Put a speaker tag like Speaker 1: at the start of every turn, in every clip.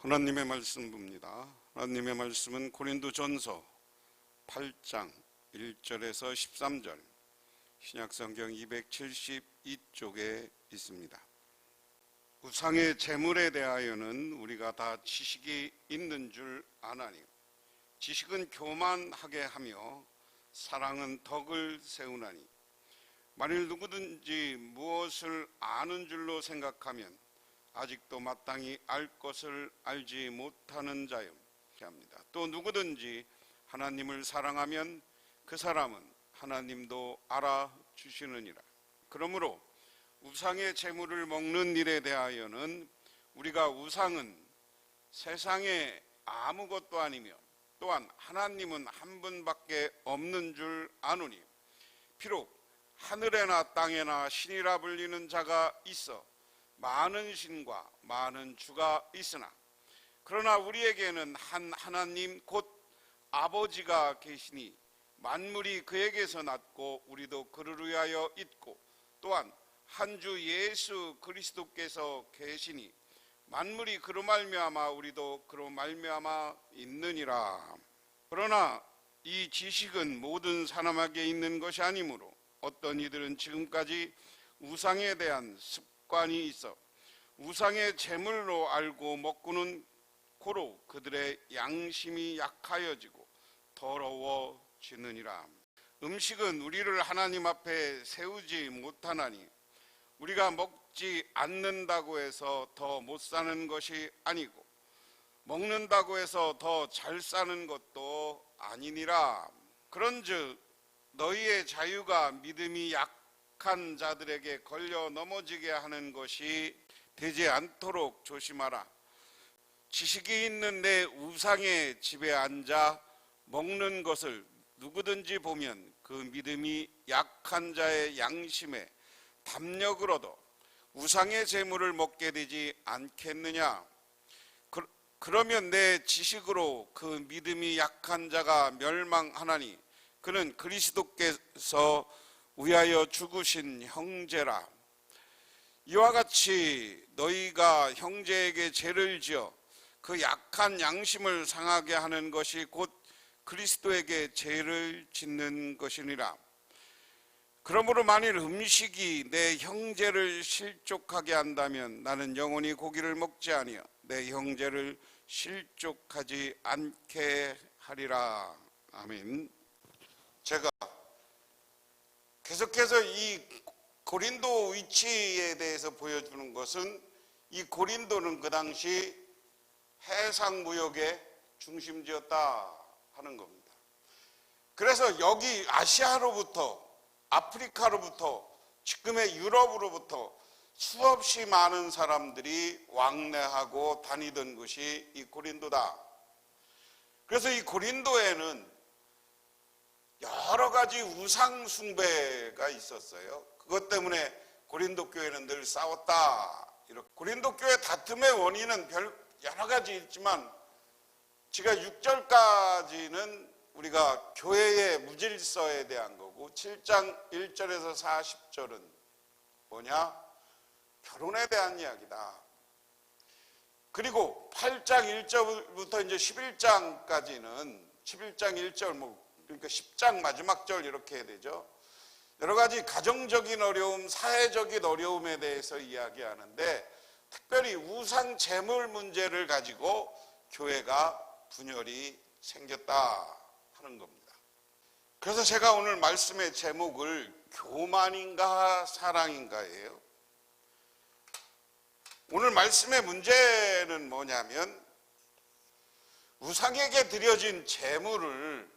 Speaker 1: 하나님의 말씀 봅니다. 하나님의 말씀은 고린도전서 8장 1절에서 13절, 신약성경 272쪽에 있습니다. 우상의 제물에 대하여는 우리가 다 지식이 있는 줄 아나니 지식은 교만하게 하며 사랑은 덕을 세우나니 만일 누구든지 무엇을 아는 줄로 생각하면 아직도 마땅히 알 것을 알지 못하는 자요 합니다. 또 누구든지 하나님을 사랑하면 그 사람은 하나님도 알아주시느니라. 그러므로 우상의 제물을 먹는 일에 대하여는 우리가 우상은 세상에 아무것도 아니며 또한 하나님은 한 분밖에 없는 줄 아노니 비록 하늘에나 땅에나 신이라 불리는 자가 있어 많은 신과 많은 주가 있으나 그러나 우리에게는 한 하나님 곧 아버지가 계시니 만물이 그에게서 났고 우리도 그를 위하여 있고 또한 한 주 예수 그리스도께서 계시니 만물이 그로 말미암아 우리도 그로 말미암아 있느니라. 그러나 이 지식은 모든 사람에게 있는 것이 아니므로 어떤 이들은 지금까지 우상에 대한 습관이 있어 우상의 제물로 알고 먹고는 고로 그들의 양심이 약하여지고 더러워지느니라. 음식은 우리를 하나님 앞에 세우지 못하나니 우리가 먹지 않는다고 해서 더 못 사는 것이 아니고 먹는다고 해서 더 잘 사는 것도 아니니라. 그런즉 너희의 자유가 믿음이 약한 자들에게 걸려 넘어지게 하는 것이 되지 않도록 조심하라. 지식이 있는 내 우상의 집에 앉아 먹는 것을 누구든지 보면 그 믿음이 약한 자의 양심에 담력을 얻어 우상의 제물을 먹게 되지 않겠느냐. 그러면 내 지식으로 그 믿음이 약한 자가 멸망하나니 그는 그리스도께서 위하여 죽으신 형제라. 이와 같이 너희가 형제에게 죄를 지어 그 약한 양심을 상하게 하는 것이 곧 그리스도에게 죄를 짓는 것이니라. 그러므로 만일 음식이 내 형제를 실족하게 한다면 나는 영원히 고기를 먹지 아니하여 내 형제를 실족하지 않게 하리라. 아멘. 제가 계속해서 이 고린도 위치에 대해서 보여주는 것은 이 고린도는 그 당시 해상무역의 중심지였다 하는 겁니다. 그래서 여기 아시아로부터 아프리카로부터 지금의 유럽으로부터 수없이 많은 사람들이 왕래하고 다니던 곳이 이 고린도다. 그래서 이 고린도에는 여러 가지 우상 숭배가 있었어요. 그것 때문에 고린도 교회는 늘 싸웠다. 이렇게. 고린도 교회 다툼의 원인은 여러 가지 있지만 제가 6절까지는 우리가 교회의 무질서에 대한 거고 7장 1절에서 40절은 뭐냐? 결혼에 대한 이야기다. 그리고 8장 1절부터 이제 11장까지는 11장 1절 그러니까 10장 마지막 절 이렇게 해야 되죠. 여러 가지 가정적인 어려움, 사회적인 어려움에 대해서 이야기하는데 특별히 우상 제물 문제를 가지고 교회가 분열이 생겼다 하는 겁니다. 그래서 제가 오늘 말씀의 제목을 교만인가 사랑인가예요. 오늘 말씀의 문제는 뭐냐면 우상에게 드려진 제물을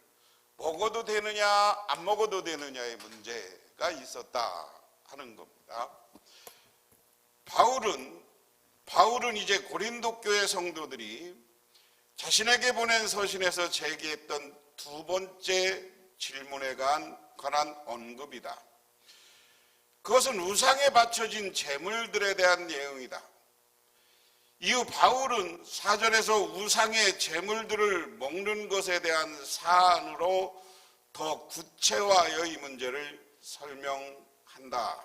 Speaker 1: 먹어도 되느냐 안 먹어도 되느냐의 문제가 있었다 하는 겁니다. 바울은 이제 고린도 교회 성도들이 자신에게 보낸 서신에서 제기했던 두 번째 질문에 관한 언급이다. 그것은 우상에 바쳐진 제물들에 대한 내용이다. 이후 바울은 사전에서 우상의 제물들을 먹는 것에 대한 사안으로 더 구체화하여 이 문제를 설명한다.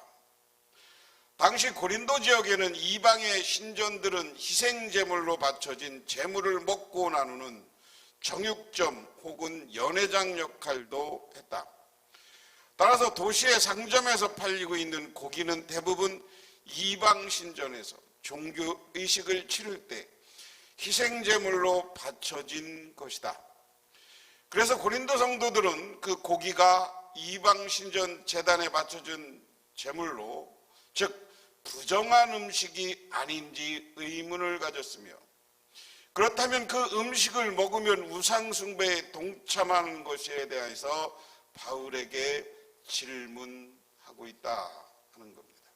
Speaker 1: 당시 고린도 지역에는 이방의 신전들은 희생제물로 바쳐진 제물을 먹고 나누는 정육점 혹은 연회장 역할도 했다. 따라서 도시의 상점에서 팔리고 있는 고기는 대부분 이방 신전에서 종교의식을 치를 때 희생제물로 바쳐진 것이다. 그래서 고린도 성도들은 그 고기가 이방 신전 제단에 바쳐진 제물로, 즉 부정한 음식이 아닌지 의문을 가졌으며, 그렇다면 그 음식을 먹으면 우상 숭배에 동참하는 것에 대해서 바울에게 질문하고 있다 하는 겁니다.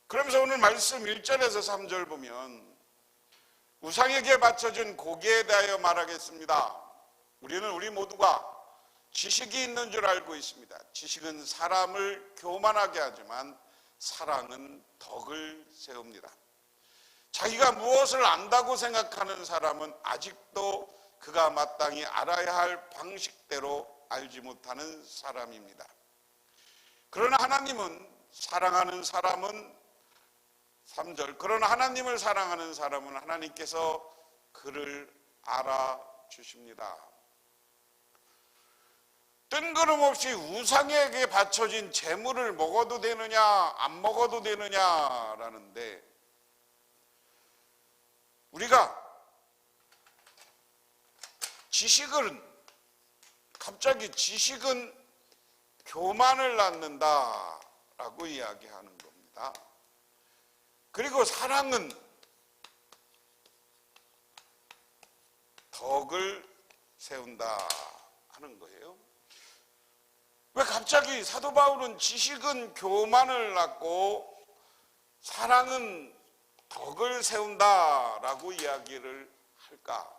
Speaker 1: 그러면서 오늘 말씀 1절에서 3절 보면 우상에게 바쳐진 고기에 대하여 말하겠습니다. 우리 모두가 지식이 있는 줄 알고 있습니다. 지식은 사람을 교만하게 하지만 사랑은 덕을 세웁니다. 자기가 무엇을 안다고 생각하는 사람은 아직도 그가 마땅히 알아야 할 방식대로 알지 못하는 사람입니다. 그러나 하나님을 사랑하는 사람은 3절, 그러나 하나님을 사랑하는 사람은 하나님께서 그를 알아주십니다. 뜬금없이 우상에게 바쳐진 제물을 먹어도 되느냐 안 먹어도 되느냐라는데, 우리가 갑자기 지식은 교만을 낳는다라고 이야기하는 겁니다. 그리고 사랑은 덕을 세운다 하는 거예요. 왜 갑자기 사도 바울은 지식은 교만을 낳고 사랑은 덕을 세운다라고 이야기를 할까?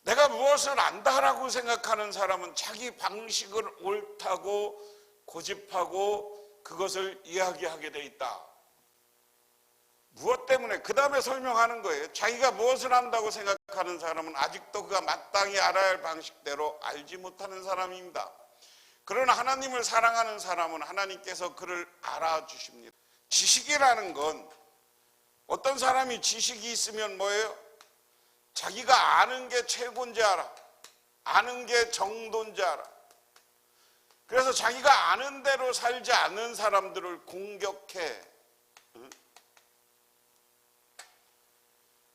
Speaker 1: 내가 무엇을 안다라고 생각하는 사람은 자기 방식을 옳다고 고집하고 그것을 이야기하게 돼 있다. 무엇 때문에? 그 다음에 설명하는 거예요. 자기가 무엇을 안다고 생각하는 사람은 아직도 그가 마땅히 알아야 할 방식대로 알지 못하는 사람입니다. 그러나 하나님을 사랑하는 사람은 하나님께서 그를 알아주십니다. 지식이라는 건, 어떤 사람이 지식이 있으면 뭐예요? 자기가 아는 게 최고인지 알아. 아는 게 정도인지 알아. 그래서 자기가 아는 대로 살지 않는 사람들을 공격해.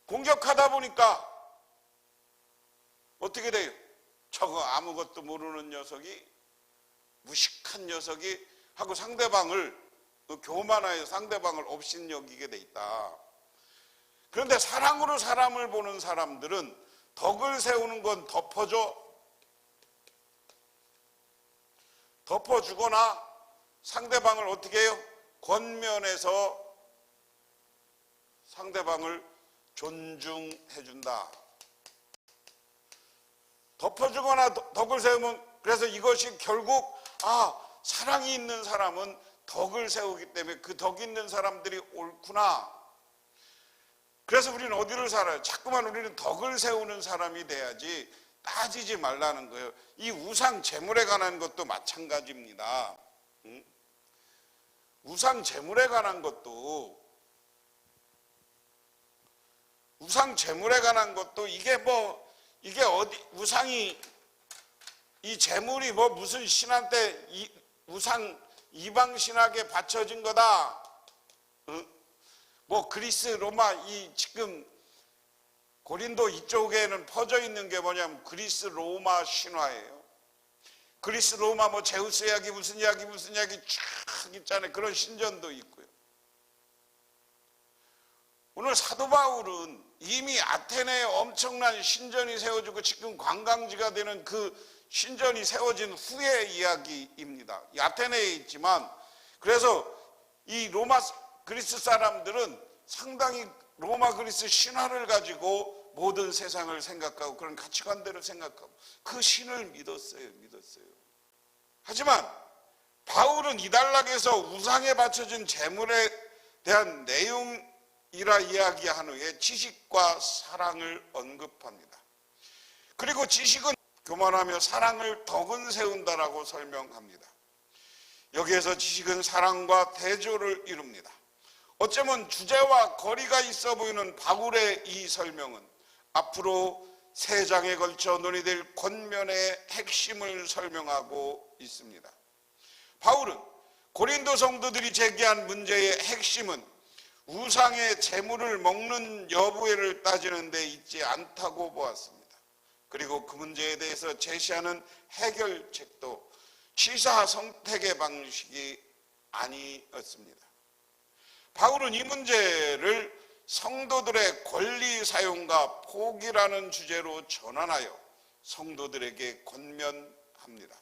Speaker 1: 공격하다 보니까 어떻게 돼요? 저거 아무것도 모르는 녀석이, 무식한 녀석이 하고 상대방을 교만하여 상대방을 업신여기게 돼 있다. 그런데 사랑으로 사람을 보는 사람들은 덕을 세우는 건 덮어주거나 상대방을 어떻게 해요? 권면해서 상대방을 존중해준다. 덮어주거나 덕을 세우면, 그래서 이것이 결국 사랑이 있는 사람은 덕을 세우기 때문에 그 덕 있는 사람들이 옳구나. 그래서 우리는 어디를 살아요? 자꾸만 우리는 덕을 세우는 사람이 돼야지 따지지 말라는 거예요. 이 우상 제물에 관한 것도 마찬가지입니다. 우상 제물에 관한 것도 이게 어디 우상이, 이 제물이 무슨 신한테 이방 신학에 바쳐진 거다. 그리스 로마, 지금 고린도 이쪽에는 퍼져 있는 게 뭐냐면 그리스 로마 신화예요. 그리스 로마 제우스 이야기 무슨 이야기 쫙 있잖아요. 그런 신전도 있고요. 오늘 사도 바울은 이미 아테네에 엄청난 신전이 세워지고 지금 관광지가 되는 그 신전이 세워진 후의 이야기입니다. 아테네에 있지만, 그래서 이 그리스 사람들은 상당히 로마 그리스 신화를 가지고 모든 세상을 생각하고 그런 가치관대로 생각하고 그 신을 믿었어요. 하지만 바울은 이단락에서 우상에 바쳐진 제물에 대한 내용이라 이야기한 후에 지식과 사랑을 언급합니다. 그리고 지식은 교만하며 사랑을 덕은 세운다라고 설명합니다. 여기에서 지식은 사랑과 대조를 이룹니다. 어쩌면 주제와 거리가 있어 보이는 바울의 이 설명은 앞으로 3장에 걸쳐 논의될 권면의 핵심을 설명하고 있습니다. 바울은 고린도 성도들이 제기한 문제의 핵심은 우상의 제물을 먹는 여부를 따지는 데 있지 않다고 보았습니다. 그리고 그 문제에 대해서 제시하는 해결책도 취사선택의 방식이 아니었습니다. 바울은 이 문제를 성도들의 권리 사용과 포기라는 주제로 전환하여 성도들에게 권면합니다.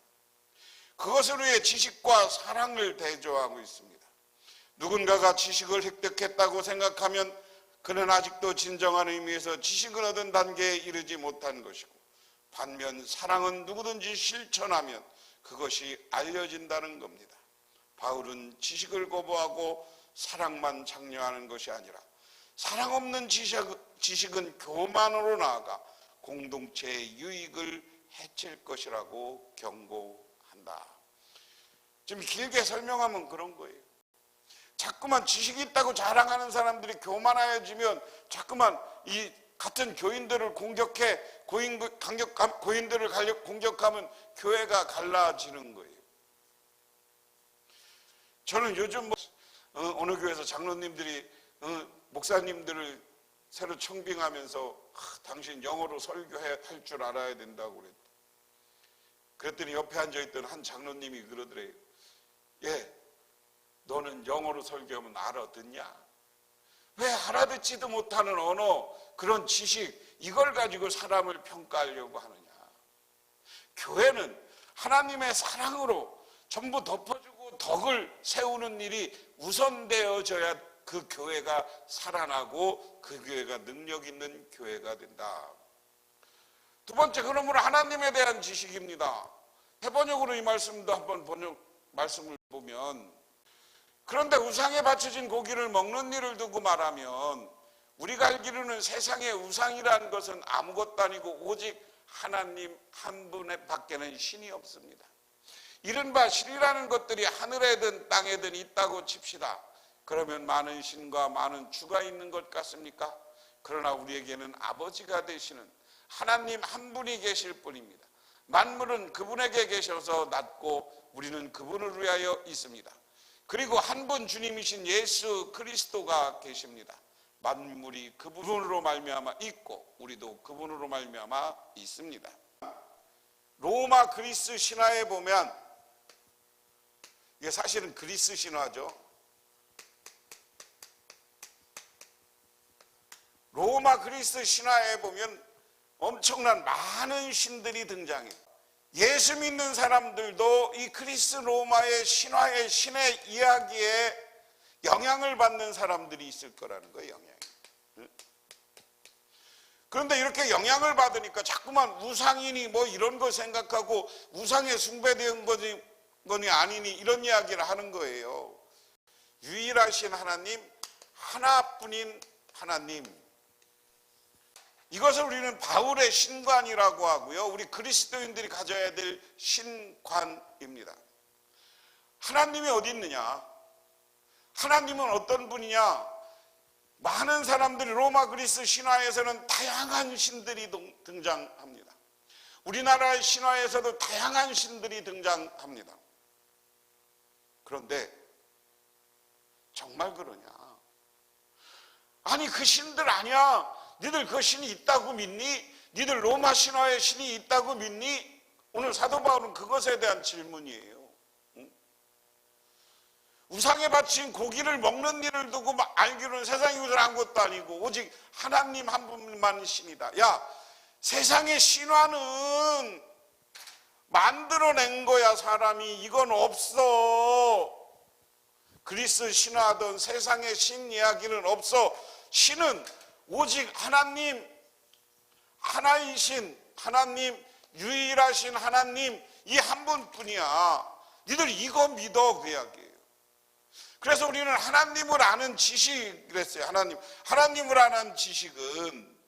Speaker 1: 그것을 위해 지식과 사랑을 대조하고 있습니다. 누군가가 지식을 획득했다고 생각하면 그는 아직도 진정한 의미에서 지식을 얻은 단계에 이르지 못한 것이고, 반면 사랑은 누구든지 실천하면 그것이 알려진다는 겁니다. 바울은 지식을 거부하고 사랑만 장려하는 것이 아니라 사랑 없는 지식은 교만으로 나아가 공동체의 유익을 해칠 것이라고 경고한다. 좀 길게 설명하면 그런 거예요. 자꾸만 지식이 있다고 자랑하는 사람들이 교만해지면 자꾸만 이 같은 교인들을 공격해 고인들을 공격하면 교회가 갈라지는 거예요. 저는 요즘 어느 교회에서 장로님들이 목사님들을 새로 청빙하면서 당신 영어로 설교할 줄 알아야 된다고 그랬더니 옆에 앉아있던 한 장로님이 그러더래요. 예, 너는 영어로 설교하면 알아듣냐? 왜 알아듣지도 못하는 언어, 그런 지식, 이걸 가지고 사람을 평가하려고 하느냐? 교회는 하나님의 사랑으로 전부 덮어주고 덕을 세우는 일이 우선되어져야 그 교회가 살아나고 그 교회가 능력 있는 교회가 된다. 두 번째, 그러므로 하나님에 대한 지식입니다. 해번역으로 이 말씀도 한번 말씀을 보면, 그런데 우상에 바쳐진 고기를 먹는 일을 두고 말하면 우리가 알기로는 세상에 우상이라는 것은 아무것도 아니고 오직 하나님 한 분에 밖에는 신이 없습니다. 이른바 신이라는 것들이 하늘에든 땅에든 있다고 칩시다. 그러면 많은 신과 많은 주가 있는 것 같습니까? 그러나 우리에게는 아버지가 되시는 하나님 한 분이 계실 뿐입니다. 만물은 그분에게 계셔서 났고 우리는 그분을 위하여 있습니다. 그리고 한 분 주님이신 예수 그리스도가 계십니다. 만물이 그분으로 말미암아 있고 우리도 그분으로 말미암아 있습니다. 로마 그리스 신화에 보면, 이게 사실은 그리스 신화죠. 로마 그리스 신화에 보면 엄청난 많은 신들이 등장해요. 예수 믿는 사람들도 이 그리스 로마의 신화의 신의 이야기에 영향을 받는 사람들이 있을 거라는 거예요. 영향이. 그런데 이렇게 영향을 받으니까 자꾸만 우상이니 뭐 이런 거 생각하고 우상에 숭배되는 거니 아니니 이런 이야기를 하는 거예요. 유일하신 하나님, 하나뿐인 하나님, 이것을 우리는 바울의 신관이라고 하고요. 우리 그리스도인들이 가져야 될 신관입니다. 하나님이 어디 있느냐? 하나님은 어떤 분이냐? 많은 사람들이 로마 그리스 신화에서는 다양한 신들이 등장합니다. 우리나라의 신화에서도 다양한 신들이 등장합니다. 그런데 정말 그러냐? 아니 그 신들 아니야. 니들 그 신이 있다고 믿니? 니들 로마 신화에 신이 있다고 믿니? 오늘 사도 바울은 그것에 대한 질문이에요. 우상에 바친 고기를 먹는 일을 두고 알기로는 세상이 우상한 것도 아니고 오직 하나님 한 분만 신이다. 야, 세상의 신화는 만들어낸 거야. 사람이. 이건 없어. 그리스 신화든 세상의 신 이야기는 없어. 신은 오직 하나님, 하나이신 하나님, 유일하신 하나님, 이 한 분뿐이야. 니들 이거 믿어, 그 이야기예요. 그래서 우리는 하나님을 아는 지식, 그랬어요. 하나님을 아는 지식은,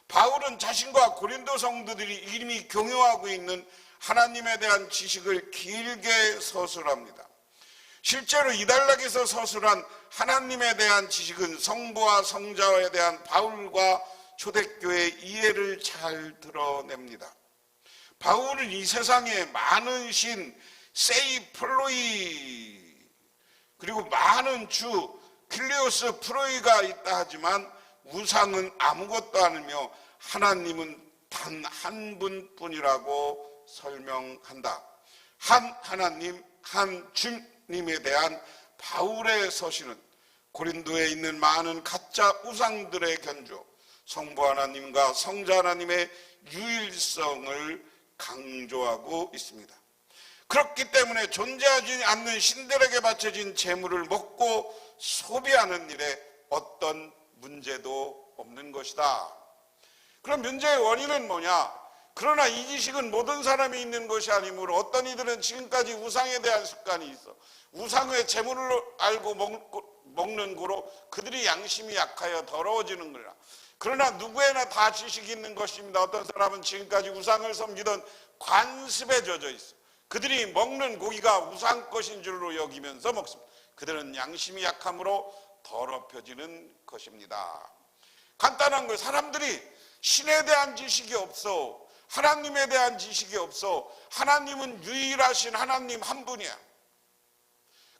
Speaker 1: 바울은 자신과 고린도 성도들이 이미 경유하고 있는 하나님에 대한 지식을 길게 서술합니다. 실제로 이달락에서 서술한 하나님에 대한 지식은 성부와 성자에 대한 바울과 초대교회의 이해를 잘 드러냅니다. 바울은 이 세상에 많은 신, 세이플로이, 그리고 많은 주, 필레오스 프로이가 있다 하지만 우상은 아무것도 않으며 하나님은 단 한 분뿐이라고 설명한다. 한 하나님, 한 주님에 대한 바울의 서신은 고린도에 있는 많은 가짜 우상들의 견조, 성부 하나님과 성자 하나님의 유일성을 강조하고 있습니다. 그렇기 때문에 존재하지 않는 신들에게 바쳐진 제물을 먹고 소비하는 일에 어떤 문제도 없는 것이다. 그럼 문제의 원인은 뭐냐? 그러나 이 지식은 모든 사람이 있는 것이 아니므로 어떤 이들은 지금까지 우상에 대한 습관이 있어 우상의 제물을 알고 먹는 고로 그들이 양심이 약하여 더러워지는 거라. 그러나 누구에나 다 지식이 있는 것입니다. 어떤 사람은 지금까지 우상을 섬기던 관습에 젖어 있어 그들이 먹는 고기가 우상 것인 줄로 여기면서 먹습니다. 그들은 양심이 약함으로 더럽혀지는 것입니다. 간단한 거예요. 사람들이 신에 대한 지식이 없어. 하나님에 대한 지식이 없어. 하나님은 유일하신 하나님 한 분이야.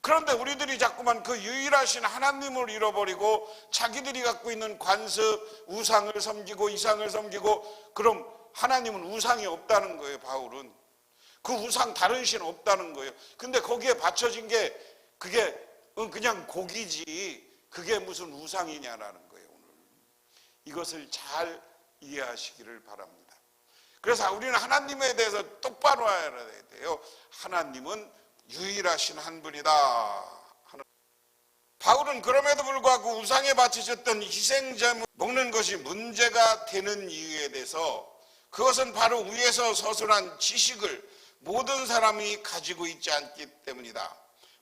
Speaker 1: 그런데 우리들이 자꾸만 그 유일하신 하나님을 잃어버리고 자기들이 갖고 있는 관습, 우상을 섬기고 이상을 섬기고, 그럼 하나님은 우상이 없다는 거예요. 바울은 그 우상 다른 신 없다는 거예요. 근데 거기에 받쳐진 게 그게 그냥 고기지 그게 무슨 우상이냐라는 거예요. 오늘 이것을 잘 이해하시기를 바랍니다. 그래서 우리는 하나님에 대해서 똑바로 알아야 돼요. 하나님은 유일하신 한 분이다. 바울은 그럼에도 불구하고 우상에 바치셨던 희생제물 먹는 것이 문제가 되는 이유에 대해서, 그것은 바로 위에서 서술한 지식을 모든 사람이 가지고 있지 않기 때문이다.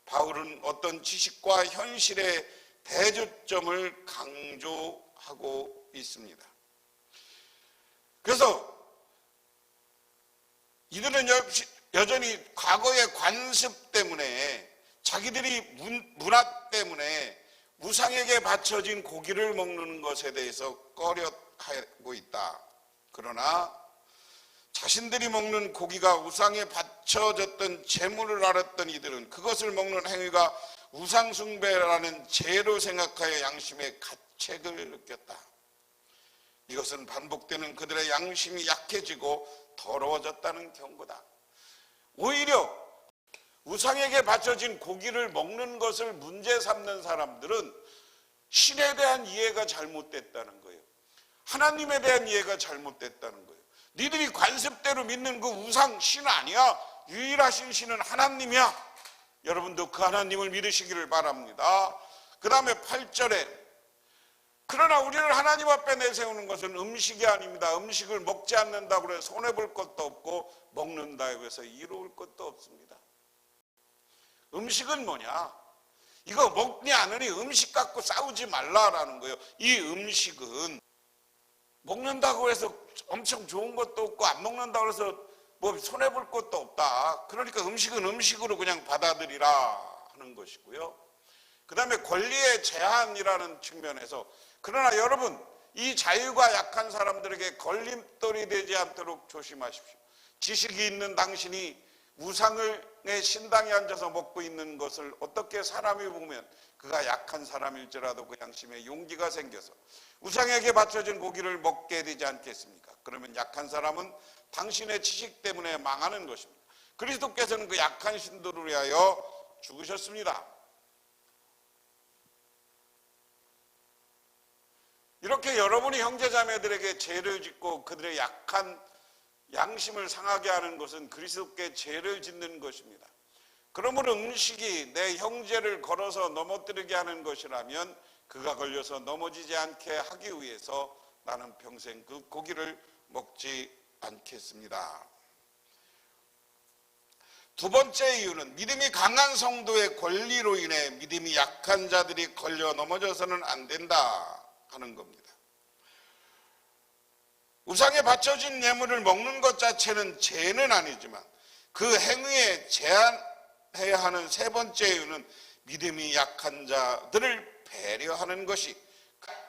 Speaker 1: 바울은 어떤 지식과 현실의 대조점을 강조하고 있습니다. 그래서 이들은 여전히 과거의 관습 때문에, 자기들이 문화 때문에 우상에게 바쳐진 고기를 먹는 것에 대해서 꺼려하고 있다. 그러나 자신들이 먹는 고기가 우상에 바쳐졌던 제물을 알았던 이들은 그것을 먹는 행위가 우상숭배라는 죄로 생각하여 양심의 가책을 느꼈다. 이것은 반복되는 그들의 양심이 약해지고 더러워졌다는 경고다. 오히려 우상에게 바쳐진 고기를 먹는 것을 문제 삼는 사람들은 신에 대한 이해가 잘못됐다는 거예요. 하나님에 대한 이해가 잘못됐다는 거예요. 니들이 관습대로 믿는 그 우상 신 아니야. 유일하신 신은 하나님이야. 여러분도 그 하나님을 믿으시기를 바랍니다. 그 다음에 8절에 그러나 우리를 하나님 앞에 내세우는 것은 음식이 아닙니다. 음식을 먹지 않는다고 해서 손해볼 것도 없고 먹는다고 해서 이로울 것도 없습니다. 음식은 뭐냐? 이거 먹니 않으니 음식 갖고 싸우지 말라라는 거예요. 이 음식은 먹는다고 해서 엄청 좋은 것도 없고 안 먹는다고 해서 뭐 손해볼 것도 없다. 그러니까 음식은 음식으로 그냥 받아들이라 하는 것이고요. 그 다음에 권리의 제한이라는 측면에서, 그러나 여러분 이 자유가 약한 사람들에게 걸림돌이 되지 않도록 조심하십시오. 지식이 있는 당신이 우상의 신당에 앉아서 먹고 있는 것을 어떻게 사람이 보면 그가 약한 사람일지라도 그 양심에 용기가 생겨서 우상에게 바쳐진 고기를 먹게 되지 않겠습니까? 그러면 약한 사람은 당신의 지식 때문에 망하는 것입니다. 그리스도께서는 그 약한 신들을 위하여 죽으셨습니다. 이렇게 여러분이 형제자매들에게 죄를 짓고 그들의 약한 양심을 상하게 하는 것은 그리스도께 죄를 짓는 것입니다. 그러므로 음식이 내 형제를 걸어서 넘어뜨리게 하는 것이라면 그가 걸려서 넘어지지 않게 하기 위해서 나는 평생 그 고기를 먹지 않겠습니다. 두 번째 이유는 믿음이 강한 성도의 권리로 인해 믿음이 약한 자들이 걸려 넘어져서는 안 된다 하는 겁니다. 우상에 바쳐진 예물을 먹는 것 자체는 죄는 아니지만 그 행위에 제한해야 하는 세 번째 이유는 믿음이 약한 자들을 배려하는 것이,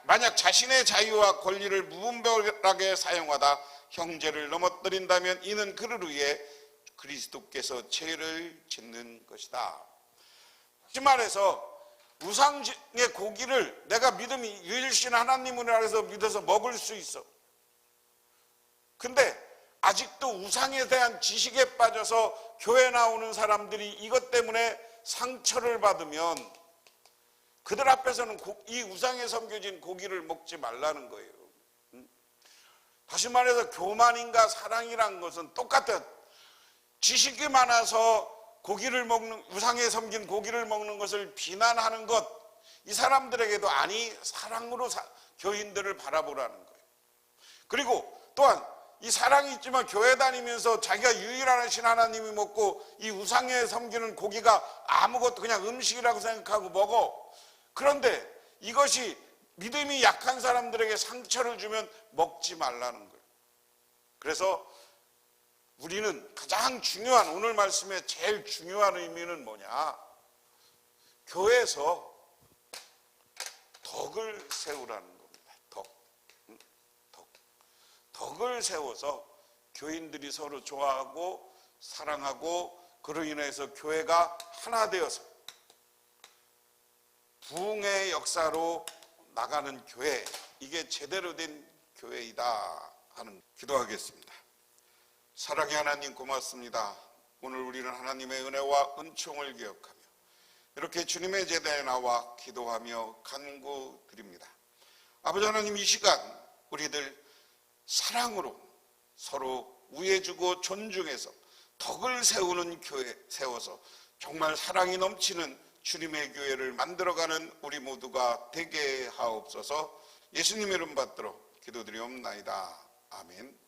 Speaker 1: 만약 자신의 자유와 권리를 무분별하게 사용하다 형제를 넘어뜨린다면 이는 그를 위해 그리스도께서 죄를 짓는 것이다. 다시 말해서 우상의 고기를 내가 믿음이 유일신 하나님을 알아서 믿어서 먹을 수 있어. 근데 아직도 우상에 대한 지식에 빠져서 교회 나오는 사람들이 이것 때문에 상처를 받으면 그들 앞에서는 이 우상에 섬겨진 고기를 먹지 말라는 거예요. 다시 말해서 교만인가 사랑이란 것은 똑같아. 지식이 많아서 고기를 먹는, 우상에 섬긴 고기를 먹는 것을 비난하는 것, 이 사람들에게도 아니 사랑으로 교인들을 바라보라는 거예요. 그리고 또한 이 사랑이 있지만 교회 다니면서 자기가 유일하신 하나님이 먹고 이 우상에 섬기는 고기가 아무것도 그냥 음식이라고 생각하고 먹어. 그런데 이것이 믿음이 약한 사람들에게 상처를 주면 먹지 말라는 거예요. 그래서 우리는 가장 중요한, 오늘 말씀의 제일 중요한 의미는 뭐냐? 교회에서 덕을 세우라는 겁니다. 덕을 세워서 교인들이 서로 좋아하고 사랑하고 그로 인해서 교회가 하나 되어서 부흥의 역사로 나가는 교회, 이게 제대로 된 교회이다 하는, 기도하겠습니다. 사랑의 하나님 고맙습니다. 오늘 우리는 하나님의 은혜와 은총을 기억하며 이렇게 주님의 제자에 나와 기도하며 간구드립니다. 아버지 하나님, 이 시간 우리들 사랑으로 서로 우애주고 존중해서 덕을 세우는 교회 세워서 정말 사랑이 넘치는 주님의 교회를 만들어가는 우리 모두가 되게 하옵소서. 예수님의 이름 받들어 기도드리옵나이다. 아멘.